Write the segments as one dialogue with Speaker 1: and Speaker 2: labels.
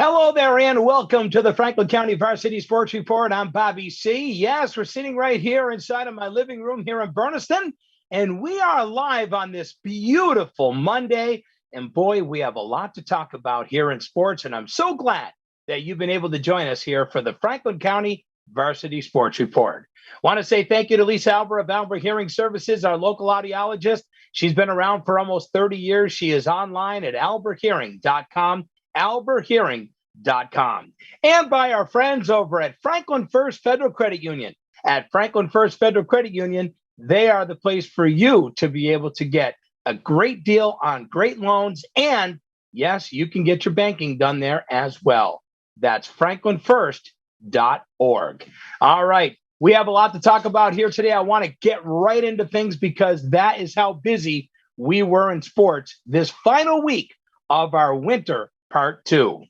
Speaker 1: Hello there, and welcome to the Franklin County Varsity Sports Report. I'm Bobby C. Yes, we're sitting right here inside of my living room here in Berniston, and we are live on this beautiful Monday. And boy, we have a lot to talk about here in sports, and I'm so glad that you've been able to join us here for the Franklin County Varsity Sports Report. Want to say thank you to Lisa Albert of Albert Hearing Services, our local audiologist. She's been around for almost 30 years. She is online at alberthearing.com. alberthearing.com, and by our friends over at Franklin First Federal Credit Union. At Franklin First Federal Credit Union, they are the place for you to be able to get a great deal on great loans, and yes, you can get your banking done there as well. That's franklinfirst.org. All right, we have a lot to talk about here today. I want to get right into things because that is how busy we were in sports this final week of our winter Part 2.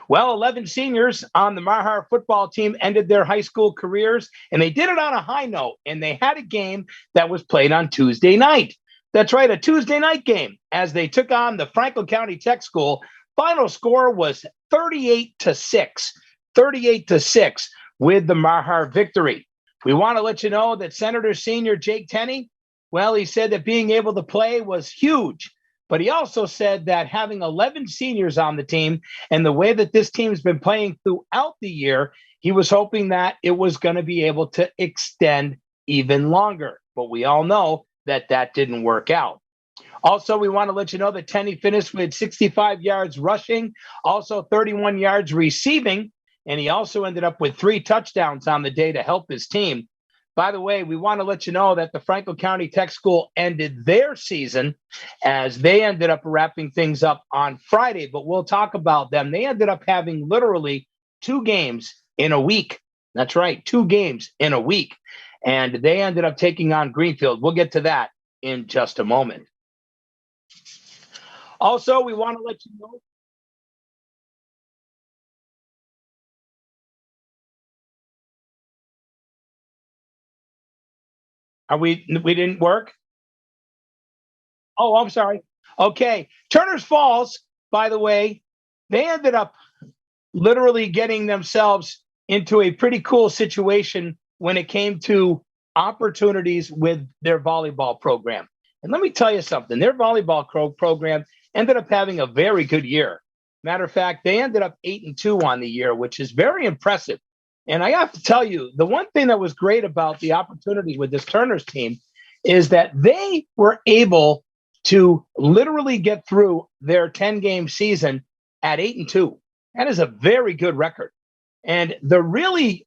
Speaker 1: Well, 11 seniors on the Mahar football team ended their high school careers, and they did it on a high note, and they had a game that was played on Tuesday night. That's right, a Tuesday night game, as they took on the Franklin County Tech School. Final score was 38-6, 38-6 with the Mahar victory. We want to let you know that Senator Senior Jake Tenney, well, he said that being able to play was huge. But he also said that having 11 seniors on the team and the way that this team's been playing throughout the year, he was hoping that it was going to be able to extend even longer. But we all know that that didn't work out. Also, we want to let you know that Tenney finished with 65 yards rushing, also 31 yards receiving, and he also ended up with 3 touchdowns on the day to help his team. By the way, we want to let you know that the Franklin County Tech School ended their season as they ended up wrapping things up on Friday, but we'll talk about them. They ended up having literally 2 games in a week. That's right, 2 games in a week. And they ended up taking on Greenfield. We'll get to that in just a moment. Also, we want to let you know. We didn't work? Oh, I'm sorry. Okay. Turner's Falls, by the way, they ended up literally getting themselves into a pretty cool situation when it came to opportunities with their volleyball program. And let me tell you something, their volleyball program ended up having a very good year. Matter of fact, they ended up 8-2 on the year, which is very impressive. And I have to tell you, the one thing that was great about the opportunities with this Turner's team is that they were able to literally get through their 10-game season at 8-2. That is a very good record. And the really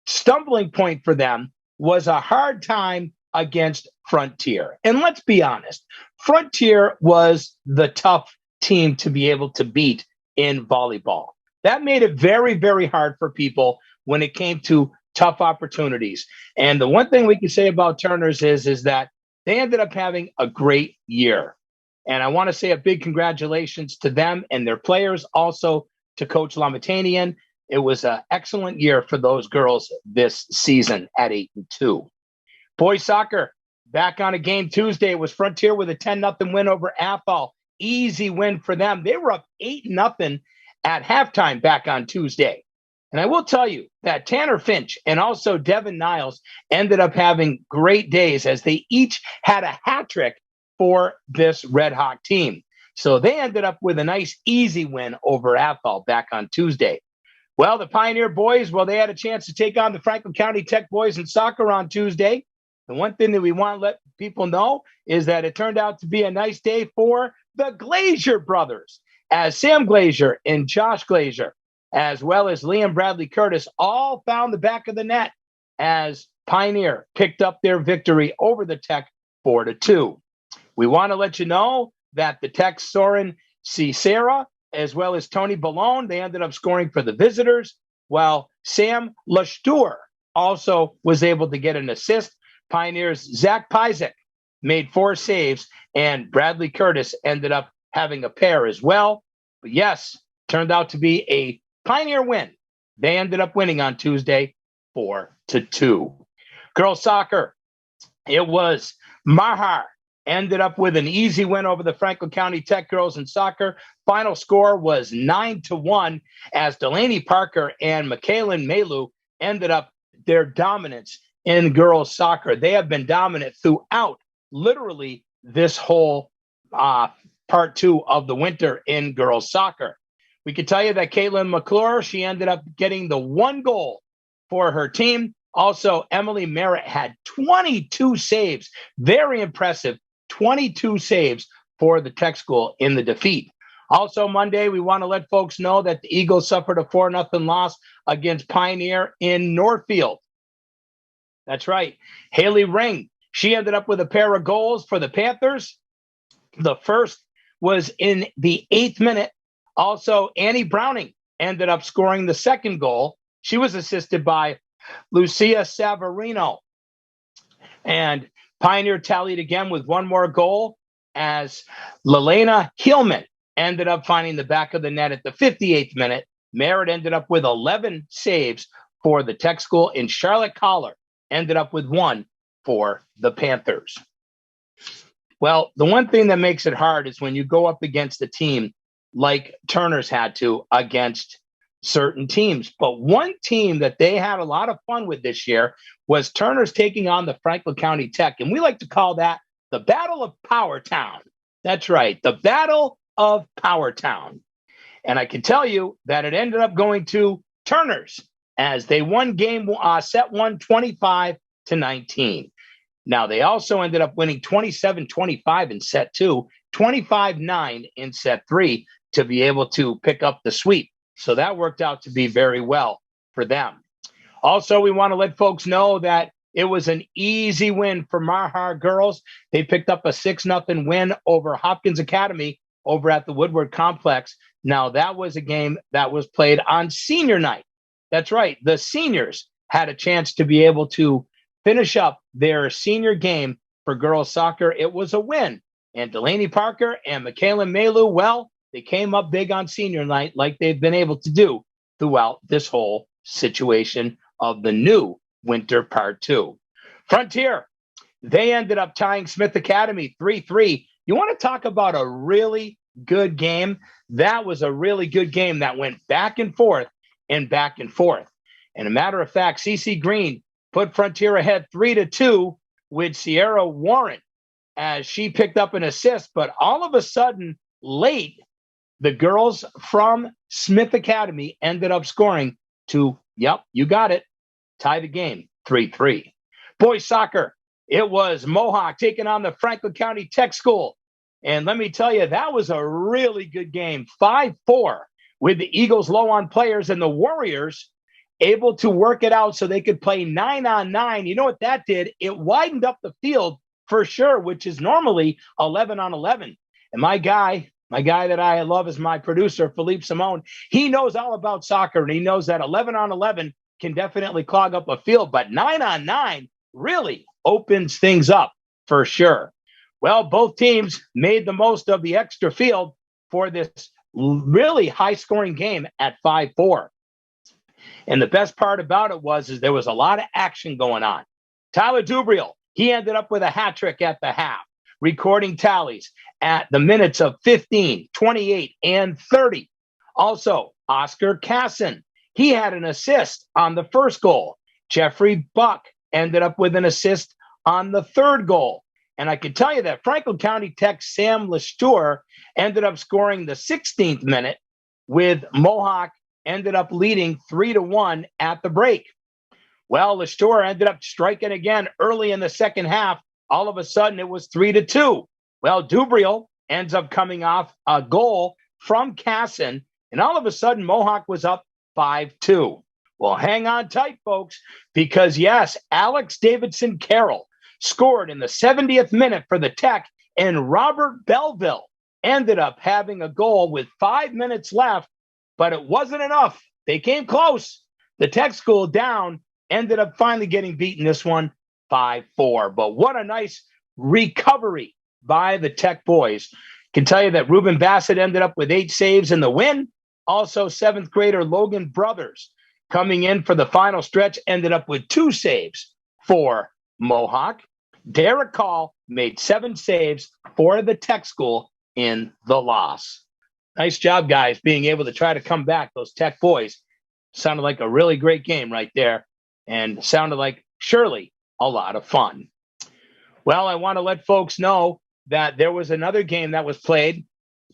Speaker 1: stumbling point for them was a hard time against Frontier. And let's be honest, Frontier was the tough team to be able to beat in volleyball. That made it very, very hard for people when it came to tough opportunities. And the one thing we can say about Turner's is that they ended up having a great year. And I want to say a big congratulations to them and their players, also to Coach Lamatanian. It was an excellent year for those girls this season at 8-2. Boys soccer, back on a game Tuesday. It was Frontier with a 10-0 win over Athol. Easy win for them. They were up 8-0 at halftime back on Tuesday. And I will tell you that Tanner Finch and also Devin Niles ended up having great days as they each had a hat trick for this Red Hawk team. So they ended up with a nice, easy win over Athol back on Tuesday. Well, the Pioneer boys, well, they had a chance to take on the Franklin County Tech boys in soccer on Tuesday. The one thing that we want to let people know is that it turned out to be a nice day for the Glazier brothers, as Sam Glazier and Josh Glazier, as well as Liam Bradley Curtis, all found the back of the net as Pioneer picked up their victory over the Tech 4-2. We want to let you know that the Tech Soren Cicera, as well as Tony Ballone, they ended up scoring for the visitors, while Sam Lashtour also was able to get an assist. Pioneers' Zach Pizek made 4 saves, and Bradley Curtis ended up having a pair as well. But yes, turned out to be a Pioneer win. They ended up winning on Tuesday 4-2. Girls soccer, it was Mahar ended up with an easy win over the Franklin County Tech girls in soccer. Final score was 9-1 as Delaney Parker and Michaelin Melu ended up their dominance in girls soccer. They have been dominant throughout literally this whole part two of the winter in girls soccer. We can tell you that Caitlin McClure, she ended up getting the one goal for her team. Also, Emily Merritt had 22 saves. Very impressive. 22 saves for the Tech School in the defeat. Also, Monday, we want to let folks know that the Eagles suffered a 4-0 loss against Pioneer in Northfield. That's right. Haley Ring, she ended up with a pair of goals for the Panthers. The first was in the 8th minute. Also, Annie Browning ended up scoring the second goal. She was assisted by Lucia Savarino. And Pioneer tallied again with one more goal as Lelena Hillman ended up finding the back of the net at the 58th minute. Merritt ended up with 11 saves for the Tech School, and Charlotte Collar ended up with 1 for the Panthers. Well, the one thing that makes it hard is when you go up against a team like Turner's had to against certain teams. But one team that they had a lot of fun with this year was Turner's taking on the Franklin County Tech. And we like to call that the Battle of Power Town. That's right, the Battle of Power Town. And I can tell you that it ended up going to Turner's as they won set 1 25-19. Now, they also ended up winning 27-25 in set 2, 25-9 in set 3 to be able to pick up the sweep. So that worked out to be very well for them. Also, we want to let folks know that it was an easy win for Mahar girls. They picked up a 6-0 win over Hopkins Academy over at the Woodward Complex. Now, that was a game that was played on senior night. That's right. The seniors had a chance to be able to finish up their senior game for girls soccer. It was a win. And Delaney Parker and Michaelin Melu, well, they came up big on senior night like they've been able to do throughout this whole situation of the new winter part 2. Frontier, they ended up tying Smith Academy 3-3. You want to talk about a really good game? That was a really good game that went back and forth and back and forth. And a matter of fact, CC Green put Frontier ahead 3-2 with Sierra Warren as she picked up an assist. But all of a sudden, late, the girls from Smith Academy ended up scoring to, yep, you got it, tie the game 3-3. Boys soccer, it was Mohawk taking on the Franklin County Tech School. And let me tell you, that was a really good game, 5-4, with the Eagles low on players and the Warriors able to work it out so they could play 9-on-9. You know what that did? It widened up the field for sure, which is normally 11-on-11. And my guy that I love is my producer, Philippe Simone. He knows all about soccer, and he knows that 11-on-11 can definitely clog up a field, but 9-on-9 really opens things up for sure. Well, both teams made the most of the extra field for this really high-scoring game at 5-4. And the best part about it is there was a lot of action going on. Tyler Dubriel, he ended up with a hat trick at the half, recording tallies at the minutes of 15, 28, and 30. Also, Oscar Casson, he had an assist on the first goal. Jeffrey Buck ended up with an assist on the third goal. And I can tell you that Franklin County Tech Sam Lesteur ended up scoring the 16th minute, with Mohawk ended up leading 3-1 at the break. Well, Lesteur ended up striking again early in the second half. All of a sudden, it was 3-2. Well, Dubriel ends up coming off a goal from Casson, and all of a sudden, Mohawk was up 5-2. Well, hang on tight, folks, because yes, Alex Davidson Carroll scored in the 70th minute for the Tech, and Robert Belleville ended up having a goal with 5 minutes left, but it wasn't enough. They came close. The Tech School down ended up finally getting beaten this one 5-4. But what a nice recovery by the Tech boys. Can tell you that Ruben Bassett ended up with 8 saves in the win. Also, 7th grader Logan Brothers coming in for the final stretch ended up with 2 saves for Mohawk. Derek Call made 7 saves for the Tech School in the loss. Nice job, guys, being able to try to come back. Those Tech boys sounded like a really great game right there and sounded like surely a lot of fun. Well, I want to let folks know that there was another game that was played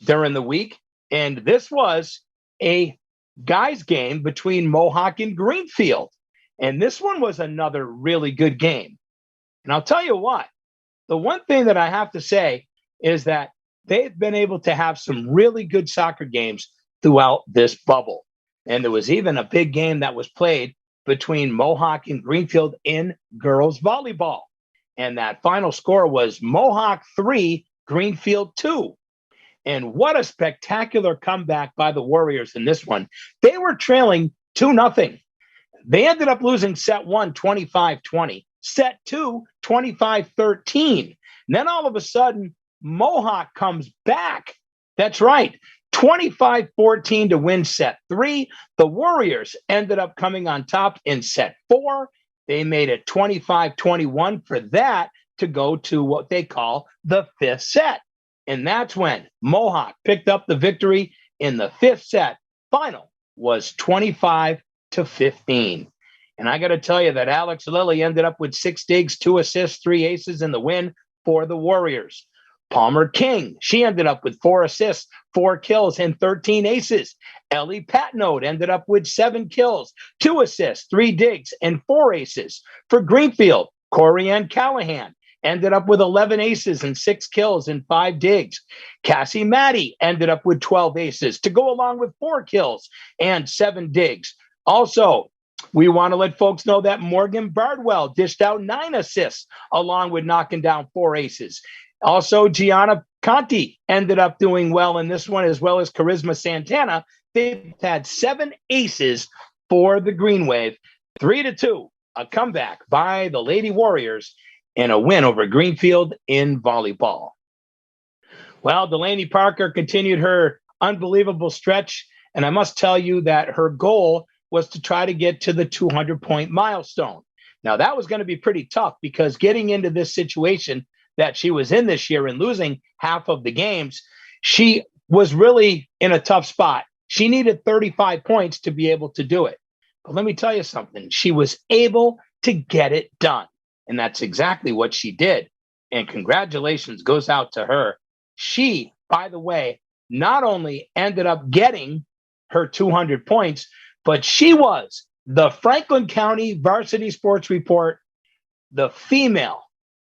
Speaker 1: during the week, and this was a guys game between Mohawk and Greenfield. And this one was another really good game. And I'll tell you what, the one thing that I have to say is that they've been able to have some really good soccer games throughout this bubble. And there was even a big game that was played between Mohawk and Greenfield in girls volleyball. And that final score was Mohawk 3, Greenfield 2. And what a spectacular comeback by the Warriors in this one. They were trailing 2-0. They ended up losing set 1, 25-20. Set 2, 25-13. Then all of a sudden, Mohawk comes back. That's right. 25-14 to win set 3. The Warriors ended up coming on top in set 4. They made it 25-21 for that to go to what they call the 5th set. And that's when Mohawk picked up the victory in the 5th set. Final was 25-15. And I got to tell you that Alex Lilly ended up with 6 digs, 2 assists, 3 aces in the win for the Warriors. Palmer King, she ended up with 4 assists, 4 kills, and 13 aces. Ellie Patnode ended up with 7 kills, 2 assists, 3 digs, and 4 aces. For Greenfield, Corianne Callahan ended up with 11 aces and 6 kills and 5 digs. Cassie Maddie ended up with 12 aces to go along with 4 kills and 7 digs. Also, we want to let folks know that Morgan Bardwell dished out 9 assists along with knocking down 4 aces. Also, Gianna Conti ended up doing well in this one, as well as Charisma Santana. They've had 7 aces for the Green Wave. 3-2, a comeback by the Lady Warriors and a win over Greenfield in volleyball. Well, Delaney Parker continued her unbelievable stretch, and I must tell you that her goal was to try to get to the 200-point milestone. Now, that was going to be pretty tough because getting into this situation that she was in this year and losing half of the games, she was really in a tough spot. She needed 35 points to be able to do it. But let me tell you something. She was able to get it done. And that's exactly what she did. And congratulations goes out to her. She, by the way, not only ended up getting her 200 points, but she was the Franklin County Varsity Sports Report, the female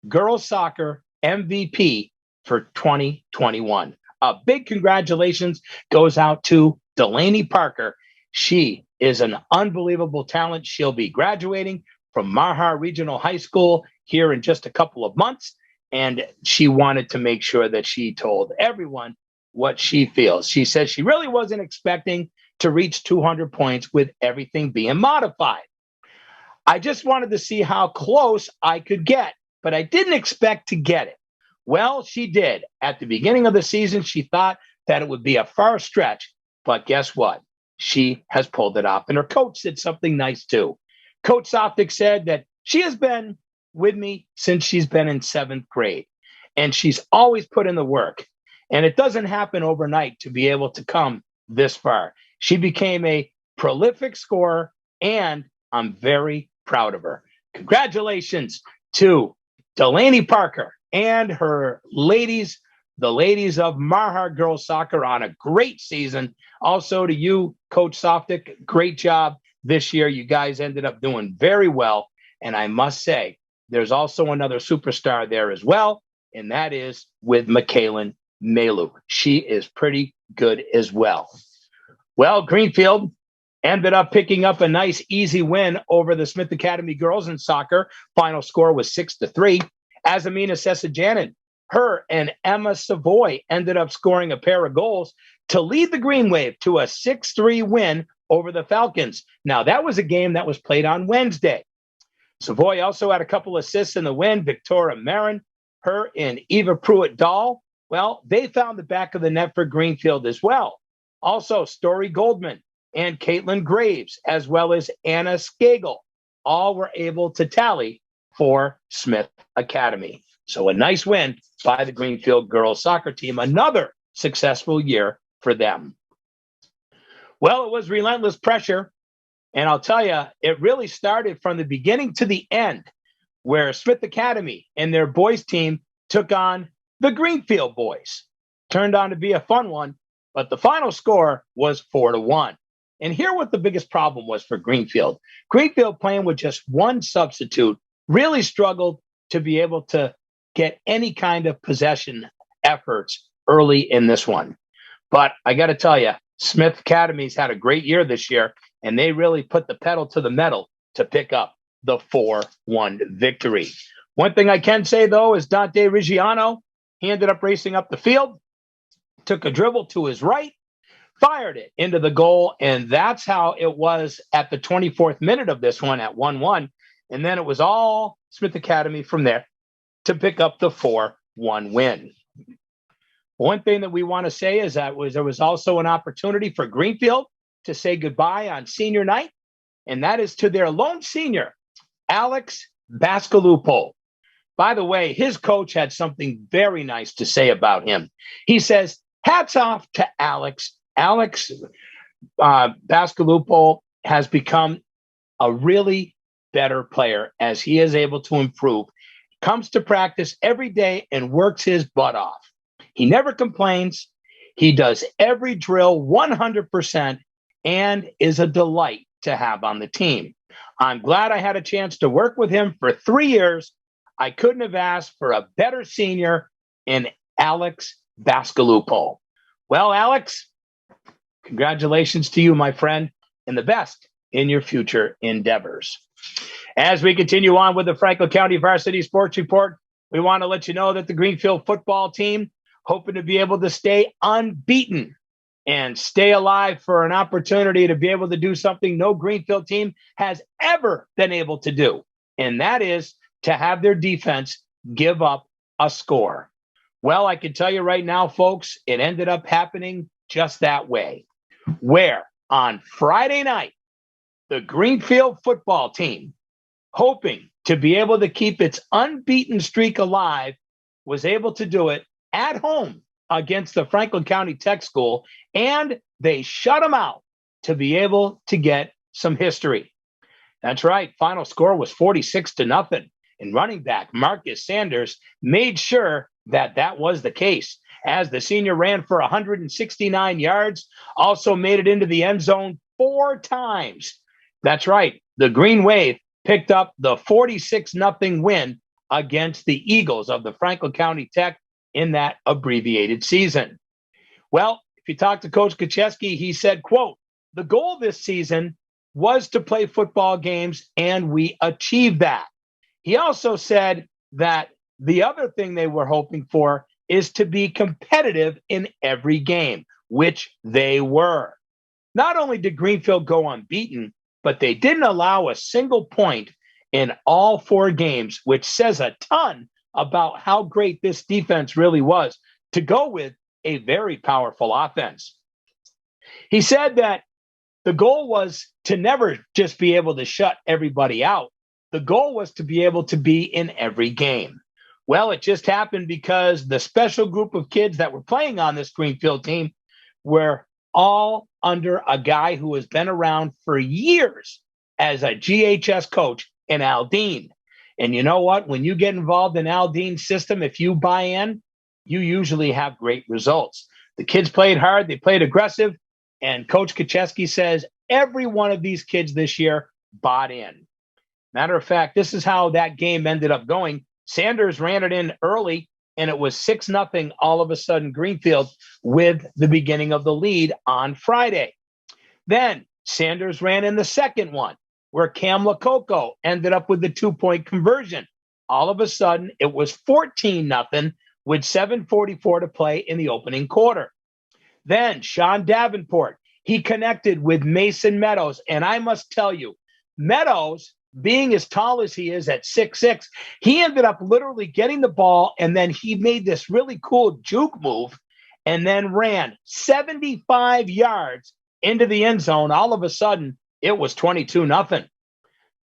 Speaker 1: girls soccer MVP for 2021. A big congratulations goes out to Delaney Parker. She is an unbelievable talent. She'll be graduating from Marhar Regional High School here in just a couple of months. And she wanted to make sure that she told everyone what she feels. She says she really wasn't expecting to reach 200 points with everything being modified. I just wanted to see how close I could get, but I didn't expect to get it. Well, she did. At the beginning of the season, she thought that it would be a far stretch, but guess what? She has pulled it off. And her coach said something nice too. Coach Softic said that she has been with me since she's been in 7th grade, and she's always put in the work. And it doesn't happen overnight to be able to come this far. She became a prolific scorer, and I'm very proud of her. Congratulations to Delaney Parker and her ladies, the ladies of Marhar Girls Soccer, on a great season. Also to you, Coach Softic, great job this year. You guys ended up doing very well. And I must say, there's also another superstar there as well, and that is with Michaelin Maluk. She is pretty good as well. Well, Greenfield ended up picking up a nice, easy win over the Smith Academy girls in soccer. Final score was 6-3. Azamina Sessajanin, her and Emma Savoy ended up scoring a pair of goals to lead the Green Wave to a 6-3 win over the Falcons. Now, that was a game that was played on Wednesday. Savoy also had a couple assists in the win. Victoria Marin, her and Eva Pruitt-Dahl, well, they found the back of the net for Greenfield as well. Also, Story Goldman and Caitlin Graves, as well as Anna Skagel, all were able to tally for Smith Academy. So a nice win by the Greenfield girls soccer team. Another successful year for them. Well, it was relentless pressure. And I'll tell you, it really started from the beginning to the end, where Smith Academy and their boys team took on the Greenfield boys. Turned out to be a fun one, but the final score was 4-1. And here what the biggest problem was for Greenfield. Greenfield, playing with just one substitute, really struggled to be able to get any kind of possession efforts early in this one. But I got to tell you, Smith Academy's had a great year this year, and they really put the pedal to the metal to pick up the 4-1 victory. One thing I can say, though, is Dante Reggiano, he ended up racing up the field, took a dribble to his right, fired it into the goal, and that's how it was at the 24th minute of this one at 1-1. And then it was all Smith Academy from there to pick up the 4-1 win. One thing that we want to say is that there was also an opportunity for Greenfield to say goodbye on senior night, and that is to their lone senior, Alex Bascalupo. By the way, his coach had something very nice to say about him. He says, hats off to Alex. Alex Bascalupo has become a really better player as he is able to improve. Comes to practice every day and works his butt off. He never complains. He does every drill 100% and is a delight to have on the team. I'm glad I had a chance to work with him for 3 years. I couldn't have asked for a better senior in Alex Bascalupo. Well, Alex, congratulations to you, my friend, and the best in your future endeavors. As we continue on with the Franklin County Varsity Sports Report, we want to let you know that the Greenfield football team hoping to be able to stay unbeaten and stay alive for an opportunity to be able to do something no Greenfield team has ever been able to do, and that is to have their defense give up a score. Well, I can tell you right now, folks, it ended up happening just that way, where on Friday night, the Greenfield football team, hoping to be able to keep its unbeaten streak alive, was able to do it at home against the Franklin County Tech School, and they shut them out to be able to get some history. That's right. Final score was 46-0. And running back Marcus Sanders made sure that that was the case, as the senior ran for 169 yards, also made it into the end zone 4 times. That's right. The Green Wave picked up the 46-0 win against the Eagles of the Franklin County Tech in that abbreviated season. Well, if you talk to Coach Kacheski, he said, quote, the goal this season was to play football games, and we achieved that. He also said that the other thing they were hoping for is to be competitive in every game, which they were. Not only did Greenfield go unbeaten, but they didn't allow a single point in all 4 games, which says a ton about how great this defense really was to go with a very powerful offense. He said that the goal was to never just be able to shut everybody out. The goal was to be able to be in every game. Well, it just happened because the special group of kids that were playing on this Greenfield team were all under a guy who has been around for years as a GHS coach in Al Dean. And you know what? When you get involved in Al Dean's system, if you buy in, you usually have great results. The kids played hard. They played aggressive. And Coach Kacheski says every one of these kids this year bought in. Matter of fact, this is how that game ended up going. Sanders ran it in early, and it was 6-0 all of a sudden Greenfield with the beginning of the lead on Friday. Then Sanders ran in the second one, where Cam Lococo ended up with the 2-point conversion. All of a sudden, it was 14-0 with 7:44 to play in the opening quarter. Then Sean Davenport, he connected with Mason Meadows. And I must tell you, Meadows, being as tall as he is at 6'6", he ended up literally getting the ball, and then he made this really cool juke move and then ran 75 yards into the end zone. All of a sudden, it was 22-0.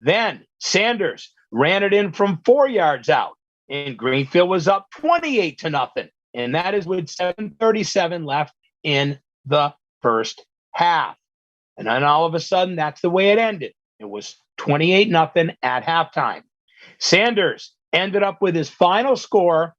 Speaker 1: Then Sanders ran it in from 4 yards out, and Greenfield was up 28-0. And that is with 7:37 left in the first half. And then all of a sudden, that's the way it ended. It was 28-0 at halftime. Sanders ended up with his final score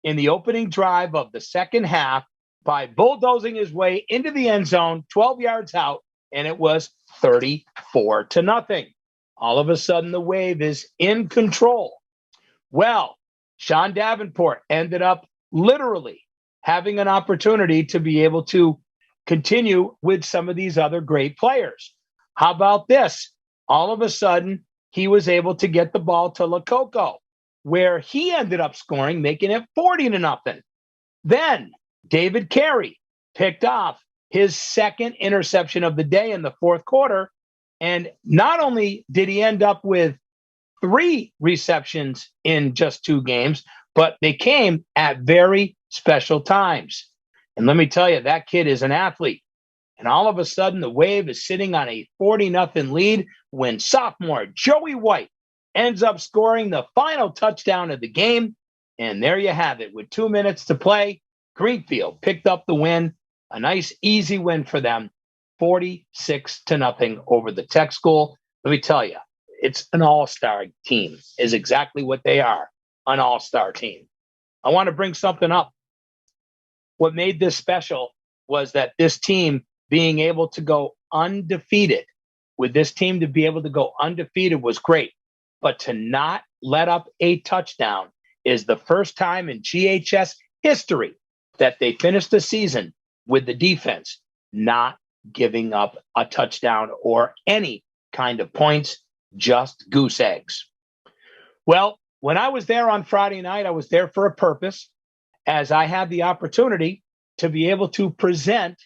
Speaker 1: in the opening drive of the second half by bulldozing his way into the end zone, 12 yards out, and it was 34-0. All of a sudden, the Wave is in control. Well, Sean Davenport ended up literally having an opportunity to be able to continue with some of these other great players. How about this? All of a sudden, he was able to get the ball to Lococo, where he ended up scoring, making it 40-0. Then David Carey picked off his second interception of the day in the fourth quarter. And not only did he end up with 3 receptions in just 2 games, but they came at very special times. And let me tell you, that kid is an athlete. And all of a sudden, the Wave is sitting on a 40-0 lead when sophomore Joey White ends up scoring the final touchdown of the game. And there you have it. With 2 minutes to play, Greenfield picked up the win. A nice, easy win for them, 46-0 over the Tech School. Let me tell you, it's an all-star team, is exactly what they are, an all-star team. I want to bring something up. What made this special was that this team being able to go undefeated, with this team to be able to go undefeated was great. But to not let up a touchdown is the first time in GHS history that they finished the season with the defense not giving up a touchdown or any kind of points, just goose eggs. Well, when I was there on Friday night, I was there for a purpose, as I had the opportunity to be able to present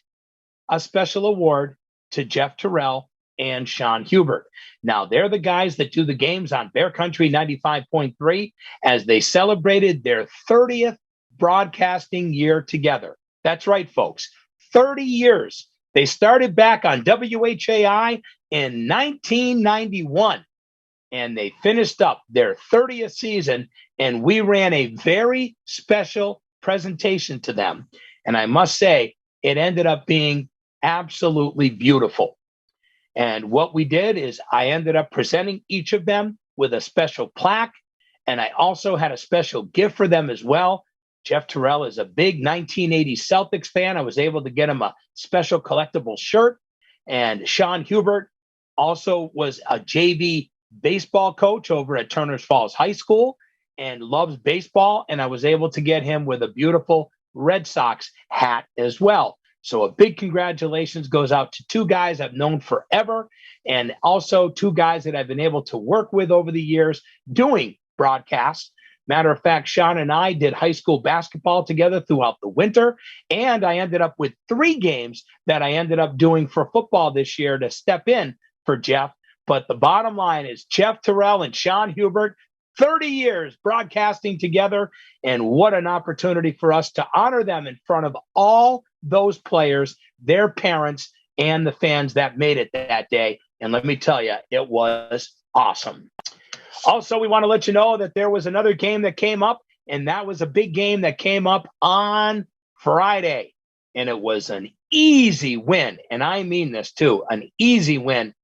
Speaker 1: a special award to Jeff Terrell and Sean Hubert. Now, they're the guys that do the games on Bear Country 95.3 as they celebrated their 30th broadcasting year together. That's right, folks. 30 years. They started back on WHAI in 1991, and they finished up their 30th season, and we ran a very special presentation to them. And I must say, it ended up being absolutely beautiful. And what we did is I ended up presenting each of them with a special plaque, and I also had a special gift for them as well. Jeff Terrell is a big 1980 Celtics fan. I was able to get him a special collectible shirt. And Sean Hubert also was a JV baseball coach over at Turners Falls High School and loves baseball. And I was able to get him with a beautiful Red Sox hat as well. So a big congratulations goes out to 2 guys I've known forever, and also 2 guys that I've been able to work with over the years doing broadcasts. Matter of fact, Sean and I did high school basketball together throughout the winter, and I ended up with 3 games that I ended up doing for football this year to step in for Jeff. But the bottom line is Jeff Terrell and Sean Hubert, 30 years broadcasting together, and what an opportunity for us to honor them in front of all those players, their parents, and the fans that made it that day. And let me tell you, it was awesome. Also, we want to let you know that there was another game that came up, and that was a big game that came up on Friday. And it was an easy win. And I mean this too, an easy win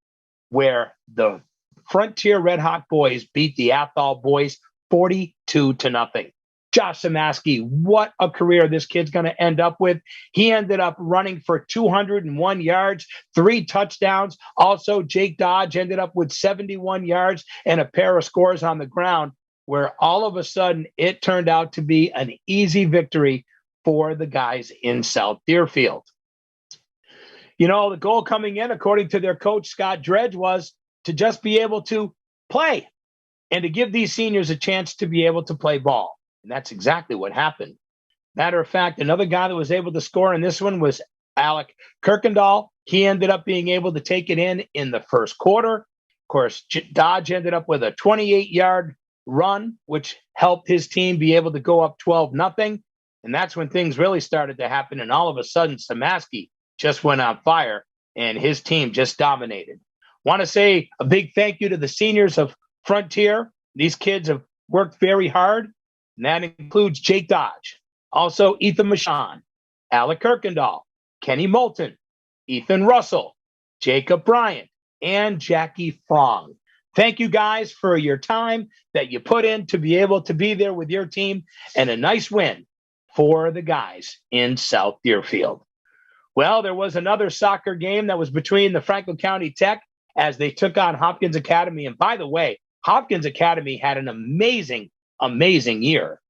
Speaker 1: where the Frontier Red Hawk boys beat the Athol boys 42-0. Josh Samaski, what a career this kid's going to end up with. He ended up running for 201 yards, 3 touchdowns. Also, Jake Dodge ended up with 71 yards and a pair of scores on the ground, where all of a sudden it turned out to be an easy victory for the guys in South Deerfield. You know, the goal coming in, according to their coach, Scott Dredge, was to just be able to play and to give these seniors a chance to be able to play ball. And that's exactly what happened. Matter of fact, another guy that was able to score in this one was Alec Kirkendall. He ended up being able to take it in the first quarter. Of course, Dodge ended up with a 28-yard run, which helped his team be able to go up 12-0. And that's when things really started to happen. And all of a sudden, Samaski just went on fire, and his team just dominated. Want to say a big thank you to the seniors of Frontier. These kids have worked very hard, and that includes Jake Dodge, also Ethan Michon, Alec Kirkendall, Kenny Moulton, Ethan Russell, Jacob Bryant, and Jackie Fong. Thank you guys for your time that you put in to be able to be there with your team, and a nice win for the guys in South Deerfield. Well, there was another soccer game that was between the Franklin County Tech as they took on Hopkins Academy. And by the way, Hopkins Academy had an amazing, amazing year.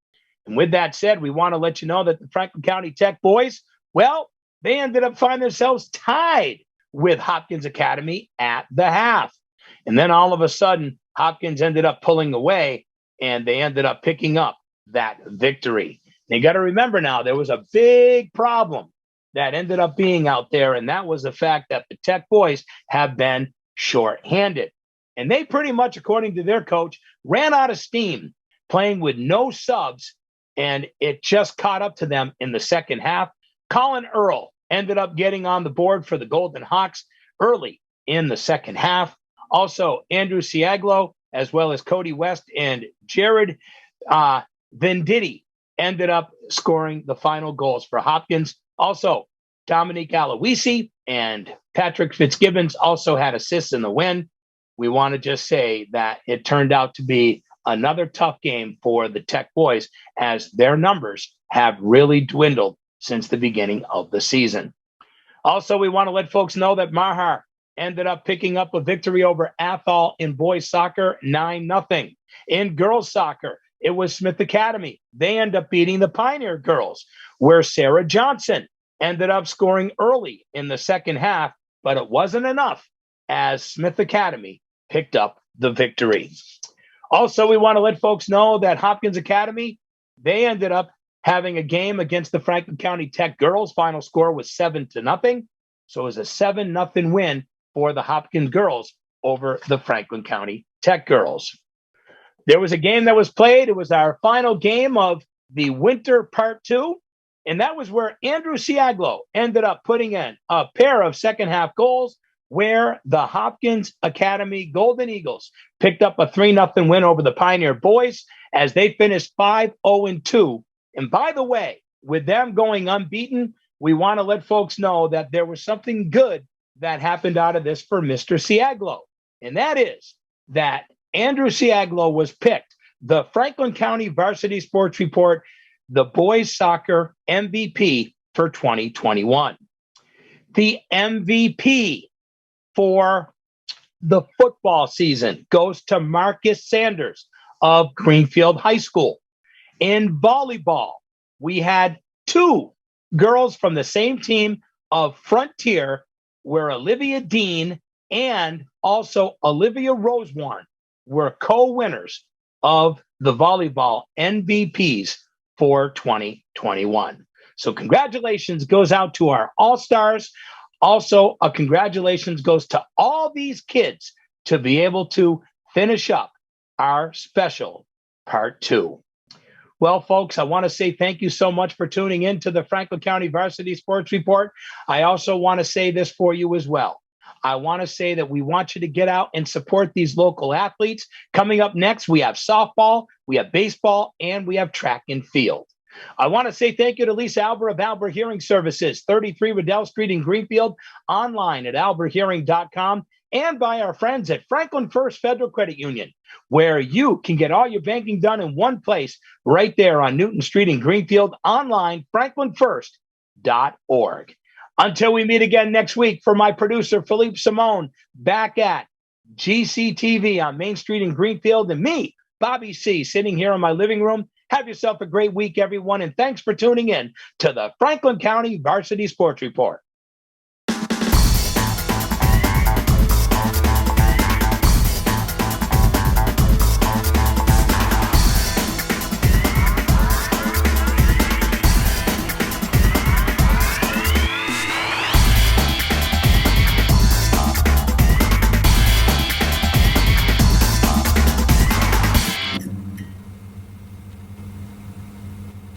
Speaker 1: And with that said, we want to let you know that the Franklin County Tech boys, well, they ended up finding themselves tied with Hopkins Academy at the half. And then all of a sudden, Hopkins ended up pulling away, and they ended up picking up that victory. You got to remember now, there was a big problem that ended up being out there, and that was the fact that the Tech boys have been shorthanded. And they pretty much, according to their coach, ran out of steam playing with no subs, and it just caught up to them in the second half. Colin Earl ended up getting on the board for the Golden Hawks early in the second half. Also, Andrew Ciaglo, as well as Cody West and Jared Venditti ended up scoring the final goals for Hopkins. Also, Dominique Aloisi and Patrick Fitzgibbons also had assists in the win. We want to just say that it turned out to be another tough game for the Tech boys, as their numbers have really dwindled since the beginning of the season. Also, we want to let folks know that Mahar ended up picking up a victory over Athol in boys soccer, 9-0. In girls soccer, it was Smith Academy. They end up beating the Pioneer girls, where Sarah Johnson ended up scoring early in the second half, but it wasn't enough as Smith Academy picked up the victory. Also, we want to let folks know that Hopkins Academy, they ended up having a game against the Franklin County Tech girls. Final score was 7-0. So it was a 7-0 win for the Hopkins girls over the Franklin County Tech girls. There was a game that was played. It was our final game of the winter part 2. And that was where Andrew Ciaglo ended up putting in a pair of second half goals, where the Hopkins Academy Golden Eagles picked up a 3-0 win over the Pioneer boys as they finished 5-0-2. And by the way, with them going unbeaten, we want to let folks know that there was something good that happened out of this for Mr. Ciaglo. And that is that Andrew Ciaglo was picked the Franklin County Varsity Sports Report, the boys soccer MVP for 2021. The MVP for the football season goes to Marcus Sanders of Greenfield High School. In volleyball, we had 2 girls from the same team of Frontier, where Olivia Dean and also Olivia Rosewarn were co-winners of the volleyball MVPs for 2021. So congratulations goes out to our All-Stars. Also, a congratulations goes to all these kids to be able to finish up our special part 2. Well, folks, I want to say thank you so much for tuning in to the Franklin County Varsity Sports Report. I also want to say this for you as well. I want to say that we want you to get out and support these local athletes. Coming up next, we have softball, we have baseball, and we have track and field. I want to say thank you to Lisa Albert of Albert Hearing Services, 33 Riddell Street in Greenfield, online at alberthearing.com, and by our friends at Franklin First Federal Credit Union, where you can get all your banking done in one place right there on Newton Street in Greenfield, online, franklinfirst.org. Until we meet again next week, for my producer, Philippe Simone, back at GCTV on Main Street in Greenfield, and me, Bobby C., sitting here in my living room, have yourself a great week, everyone, and thanks for tuning in to the Franklin County Varsity Sports Report.